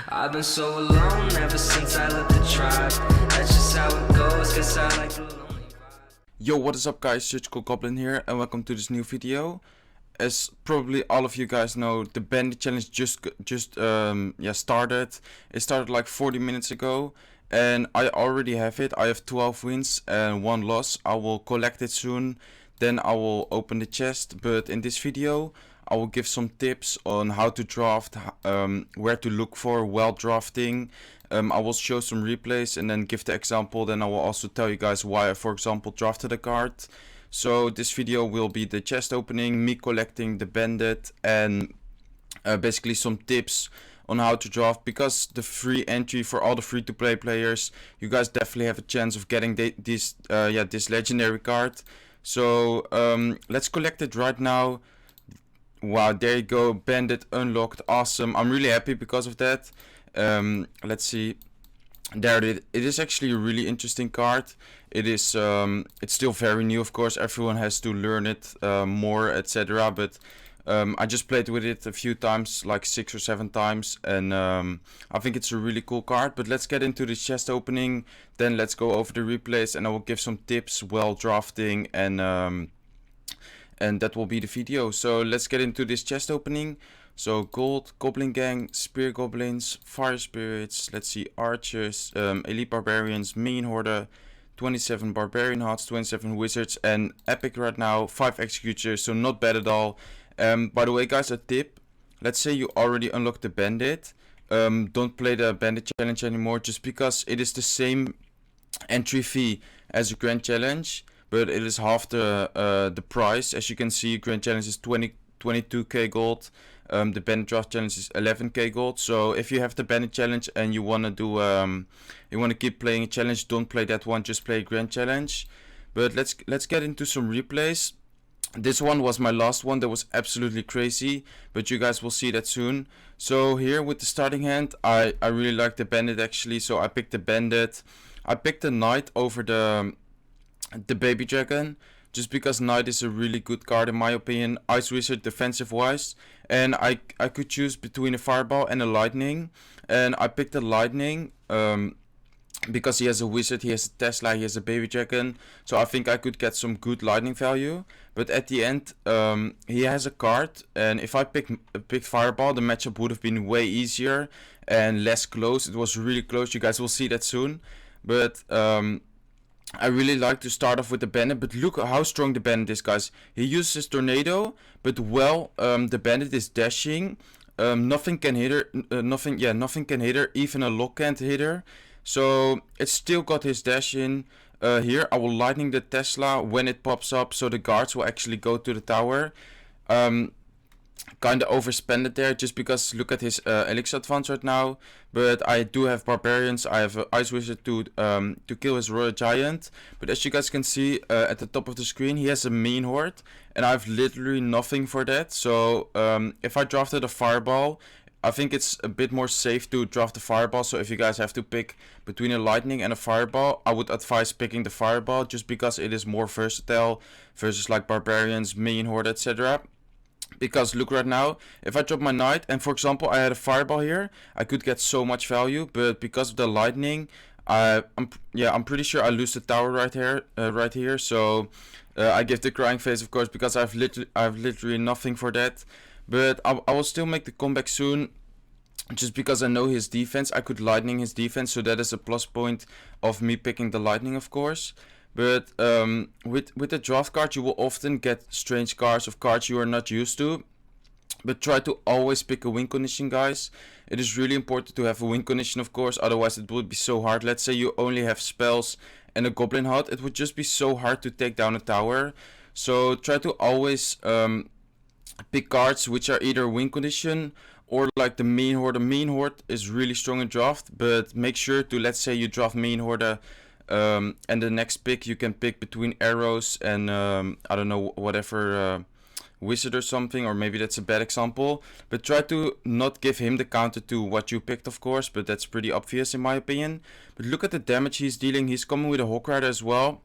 I've been so alone ever since I left the tribe. That's just how it goes, guess I like the lonely vibe. Yo, what is up guys, SurgicalGoblin here and welcome to this new video. As probably all of you guys know, the Bandit challenge just started. It started like 40 minutes ago and I already have it. I have 12 wins and 1 loss. I will collect it soon, then I will open the chest, but in this video I will give some tips on how to draft, where to look for while drafting. I will show some replays and then give the example. Then I will also tell you guys why I, for example, drafted a card. So this video will be the chest opening, me collecting the bandit, and basically some tips on how to draft, because the free entry for all the free-to-play players, you guys definitely have a chance of getting this legendary card. So let's collect it right now. Wow, there you go, bandit unlocked, awesome. I'm really happy because of that. Let's see, there it is. Actually a really interesting card. It is it's still very new, of course, everyone has to learn it more, etc. But I just played with it a few times, like 6 or 7 times, and I think it's a really cool card. But let's get into the chest opening, then let's go over the replays and I will give some tips while drafting, and that will be the video. So let's get into this chest opening. So gold, goblin gang, spear goblins, fire spirits, let's see, archers, elite barbarians, main horde, 27 barbarian hearts, 27 wizards, and epic right now, 5 executors, so not bad at all. By the way guys, a tip, let's say you already unlocked the bandit, don't play the bandit challenge anymore, just because it is the same entry fee as a grand challenge, but it is half the price. As you can see, grand challenge is 22k gold. The bandit draft challenge is 11k gold. So if you have the bandit challenge and you wanna do you wanna keep playing a challenge, don't play that one, just play grand challenge. But let's get into some replays. This one was my last one, that was absolutely crazy, but you guys will see that soon. So here with the starting hand, I really like the bandit actually, so I picked the bandit. I picked the knight over the baby dragon, just because knight is a really good card in my opinion. Ice wizard defensive wise, and I could choose between a fireball and a lightning, and I picked the lightning because he has a wizard, he has a Tesla, he has a baby dragon, so I think I could get some good lightning value. But at the end he has a card, and if I picked fireball, the matchup would have been way easier and less close. It was really close, you guys will see that soon. But I really like to start off with the bandit, but look how strong the bandit is, guys. He uses his tornado, but the bandit is dashing. Nothing can hit her. Nothing can hit her. Even a lock can't hit her. So it's still got his dash in. Here I will lightning the Tesla when it pops up, so the guards will actually go to the tower. Kinda overspend it there, just because look at his elixir advance right now. But I do have barbarians, I have ice wizard to kill his royal giant. But as you guys can see at the top of the screen, he has a main horde, and I have literally nothing for that. So if I drafted a fireball, I think it's a bit more safe to draft the fireball. So if you guys have to pick between a lightning and a fireball, I would advise picking the fireball, just because it is more versatile versus like barbarians, main horde, etc. Because look right now, if I drop my knight and for example I had a fireball here, I could get so much value, but because of the lightning, I'm pretty sure I lose the tower right here. So I give the crying face, of course, because I've literally nothing for that. But I will still make the comeback soon, just because I know his defense. I could lightning his defense, so that is a plus point of me picking the lightning, of course. But with the draft card, you will often get strange cards of cards you are not used to. But try to always pick a win condition, guys. It is really important to have a win condition, of course, otherwise it would be so hard. Let's say you only have spells and a goblin hut, it would just be so hard to take down a tower. So try to always pick cards which are either win condition or like the main horde. The main horde is really strong in draft, but make sure to, let's say you draft main horde, and the next pick you can pick between arrows and I don't know, whatever, wizard or something, or maybe that's a bad example. But try to not give him the counter to what you picked, of course, but that's pretty obvious in my opinion. But look at the damage he's dealing. He's coming with a Hawk Rider as well,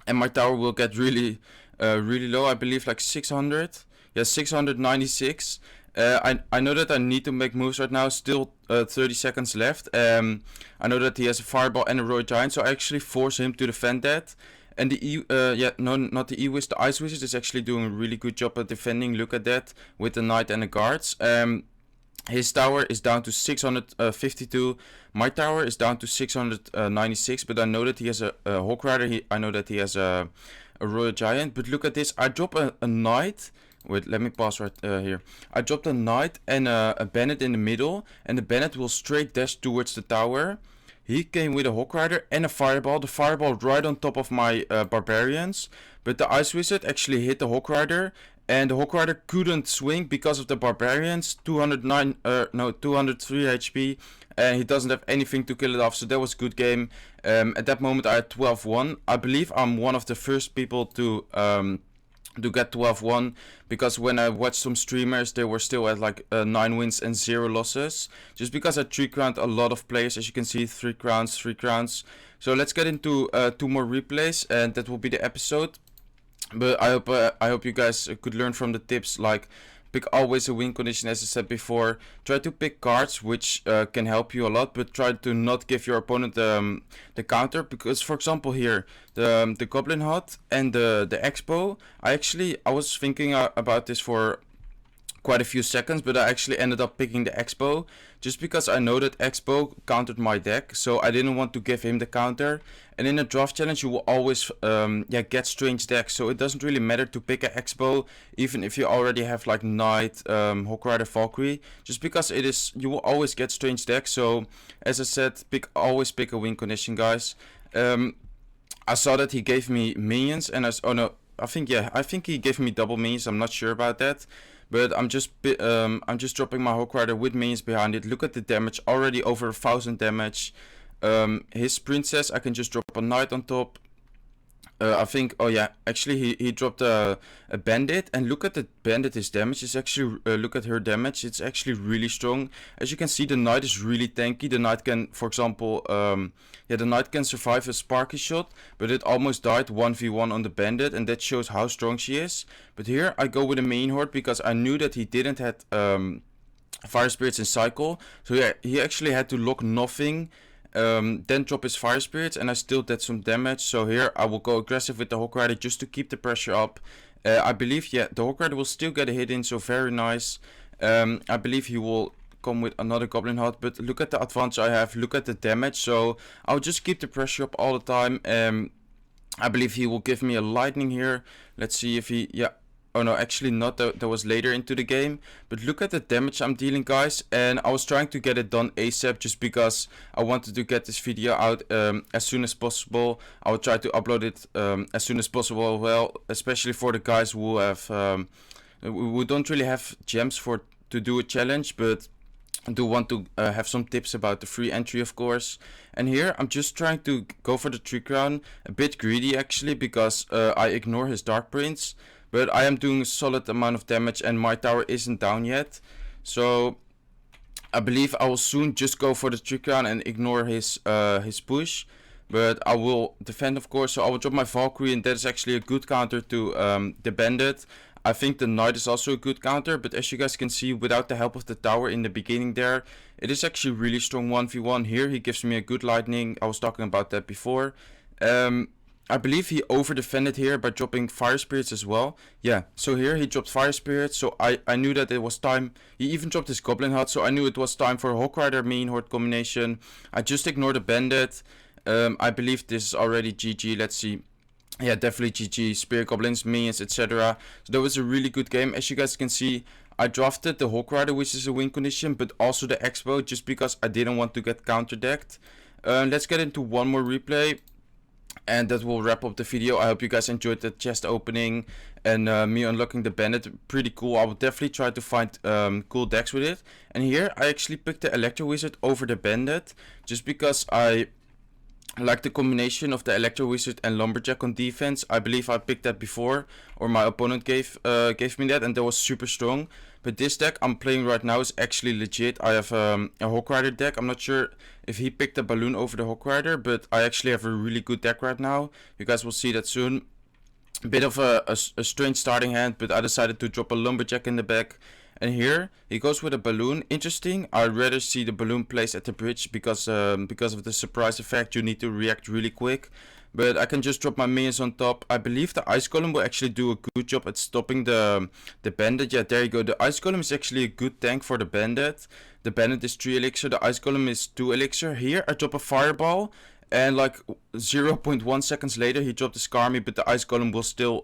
and my tower will get really low. I believe like 600. Yeah, 696. I know that I need to make moves right now. Still 30 seconds left. I know that he has a Fireball and a Royal Giant, so I actually force him to defend that. And not the E-Wiz, the Ice Wizard is actually doing a really good job at defending. Look at that with the Knight and the Guards. His tower is down to 652. My tower is down to 696, but I know that he has a Hawk Rider. I know that he has a Royal Giant. But look at this. I drop a Knight. Wait, let me pause right here. I dropped a Knight and a Bandit in the middle, and the Bandit will straight dash towards the tower. He came with a Hawk Rider and a Fireball. The Fireball right on top of my Barbarians. But the Ice Wizard actually hit the Hawk Rider. And the Hawk Rider couldn't swing because of the Barbarians. 203 HP. And he doesn't have anything to kill it off. So that was a good game. At that moment I had 12-1. I believe I'm one of the first people to get 12-1, because when I watched some streamers, they were still at like 9 wins and 0 losses, just because I 3-crowned a lot of players. As you can see, 3 crowns. So let's get into 2 more replays, and that will be the episode. But I hope you guys could learn from the tips, like pick always a win condition, as I said before. Try to pick cards which can help you a lot, but try to not give your opponent the counter. Because, for example, here the Goblin Hut and the Expo, I was thinking about this for quite a few seconds, but I actually ended up picking the Expo just because I know that Expo countered my deck, so I didn't want to give him the counter. And in a draft challenge you will always get strange decks, so it doesn't really matter to pick an Expo, even if you already have like Knight, Hawk Rider, Valkyrie, just because you will always get strange decks. So as I said, always pick a win condition, guys. I saw that he gave me minions, and I think he gave me double minions. I'm not sure about that. But I'm just dropping my Hawk Rider with minions behind it. Look at the damage, already over 1000 damage. His princess, I can just drop a Knight on top. I think, oh yeah, actually he dropped a Bandit, and look at the Bandit's damage. It's actually, look at her damage, it's actually really strong. As you can see, the Knight is really tanky. The Knight can, for example, the Knight can survive a Sparky shot, but it almost died 1v1 on the Bandit, and that shows how strong she is. But here I go with a main horde because I knew that he didn't have Fire Spirits in cycle, so yeah, he actually had to lock nothing. Then drop his Fire Spirits, and I still did some damage. So here I will go aggressive with the Hawk Rider just to keep the pressure up. I believe, yeah, the Hawk Rider will still get a hit in, so very nice. I believe he will come with another Goblin Hut, but look at the advantage I have, look at the damage. So I'll just keep the pressure up all the time. I believe he will give me a lightning here. Let's see if he, yeah. Oh no, actually not, that was later into the game. But look at the damage I'm dealing, guys. And I was trying to get it done ASAP just because I wanted to get this video out as soon as possible. I will try to upload it as soon as possible, well, especially for the guys who have who don't really have gems to do a challenge, but do want to have some tips about the free entry, of course. And here I'm just trying to go for the 3-crown, a bit greedy actually, because I ignore his Dark Prince. But I am doing a solid amount of damage, and my tower isn't down yet. So I believe I will soon just go for the 3-crown and ignore his push. But I will defend, of course. So I will drop my Valkyrie, and that is actually a good counter to the Bandit. I think the Knight is also a good counter, but as you guys can see, without the help of the tower in the beginning there, it is actually really strong 1v1. Here he gives me a good lightning. I was talking about that before. I believe he over defended here by dropping Fire Spirits as well. Yeah, so here he dropped Fire Spirits, so I knew that it was time. He even dropped his Goblin Hut, so I knew it was time for a Hawk Rider main horde combination. I just ignored the Bandit. I believe this is already GG. Let's see. Yeah, definitely GG. Spear Goblins, minions, etc. So that was a really good game. As you guys can see, I drafted the Hawk Rider, which is a win condition, but also the Expo, just because I didn't want to get counter decked. Let's get into one more replay, and that will wrap up the video. I hope you guys enjoyed the chest opening and me unlocking the Bandit. Pretty cool. I will definitely try to find cool decks with it. And here I actually picked the Electro Wizard over the Bandit, just because I like the combination of the Electro Wizard and Lumberjack on defense. I believe I picked that before, or my opponent gave me that, and that was super strong. But this deck I'm playing right now is actually legit. I have a Hawk Rider deck. I'm not sure if he picked a Balloon over the Hawk Rider, but I actually have a really good deck right now. You guys will see that soon. bit of a strange starting hand, but I decided to drop a lumberjack in the back. And here he goes with a balloon. Interesting. I'd rather see the balloon placed at the bridge because of the surprise effect. You need to react really quick. But I can just drop my minions on top. I believe the Ice Golem will actually do a good job at stopping the Bandit. Yeah, there you go. The Ice Golem is actually a good tank for the Bandit. The Bandit is 3 elixir. The Ice Golem is 2 elixir. Here I drop a Fireball. And like 0.1 seconds later he dropped the Skarmy. But the Ice Golem will still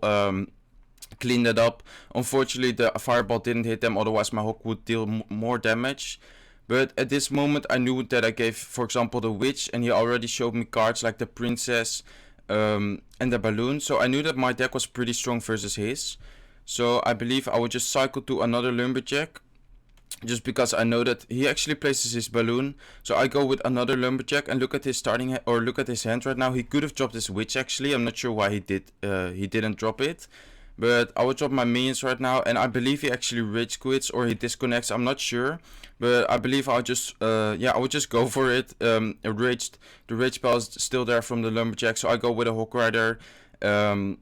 clean that up. Unfortunately the Fireball didn't hit them. Otherwise my hook would deal more damage. But at this moment I knew that I gave, for example, the Witch, and he already showed me cards like the Princess and the Balloon. So I knew that my deck was pretty strong versus his. So I believe I would just cycle to another Lumberjack, just because I know that he actually places his Balloon. So I go with another Lumberjack, and look at his look at his hand right now. He could have dropped his Witch actually. I'm not sure why he didn't drop it. But I will drop my minions right now, and I believe he actually rage quits or he disconnects. I'm not sure, but I believe I'll just I would just go for it. The rage spell is still there from the lumberjack, so I go with a hook rider. I'm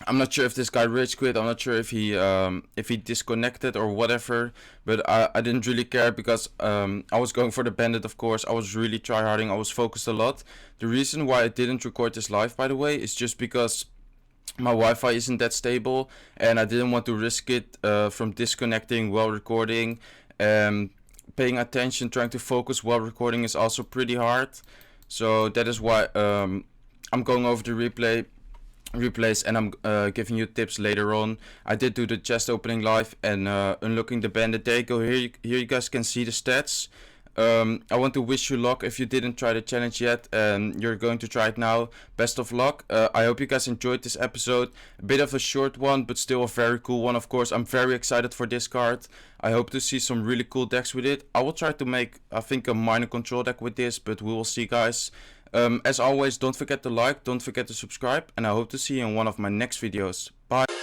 not sure if this guy rage quit. I'm not sure if he disconnected or whatever. But I didn't really care because I was going for the bandit, of course. I was really tryharding. I was focused a lot. The reason why I didn't record this live, by the way, is just because my Wi-Fi isn't that stable, and I didn't want to risk it from disconnecting while recording. Paying attention, trying to focus while recording is also pretty hard. So that is why I'm going over the replays, and I'm giving you tips later on. I did do the chest opening live and unlocking the bandit. There you go. Here you guys can see the stats. I want to wish you luck if you didn't try the challenge yet and you're going to try it now. Best of luck. I hope you guys enjoyed this episode. A bit of a short one, but still a very cool one, of course. I'm very excited for this card. I hope to see some really cool decks with it. I will try to make, I think, a minor control deck with this, but we will see, guys. As always, don't forget to like, don't forget to subscribe, and I hope to see you in one of my next videos. Bye.